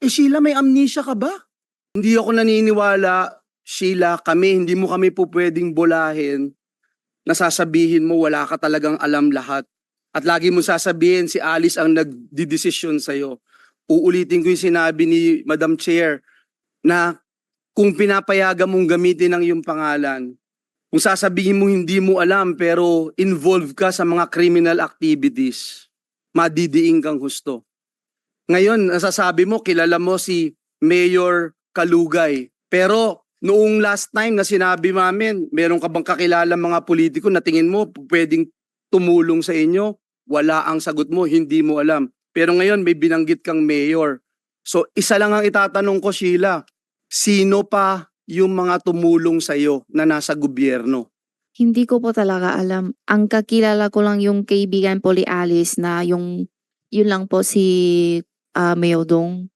Sheila, may amnesia ka ba? Hindi ako naniniwala, Sheila, hindi mo kami po pwedeng bulahin na sasabihin mo wala ka talagang alam lahat. At lagi mo sasabihin si Alice ang nagdidesisyon sa'yo. Uulitin ko yung sinabi ni Madam Chair na kung pinapayagan mong gamitin ang iyong pangalan, kung sasabihin mo hindi mo alam pero involved ka sa mga criminal activities, madidiing kang husto. Ngayon, nasasabi mo, kilala mo si Mayor Kalugay. Pero noong last time na sinabi namin, meron ka bang kakilala mga politiko na tingin mo pwedeng tumulong sa inyo? Wala ang sagot mo, hindi mo alam. Pero ngayon may binanggit kang mayor. So isa lang ang itatanong ko, Sheila. Sino pa yung mga tumulong sa iyo na nasa gobyerno? Hindi ko po talaga alam. Ang kakilala ko lang yung kaibigan po ni Alice na yun lang po si Mayor Dong.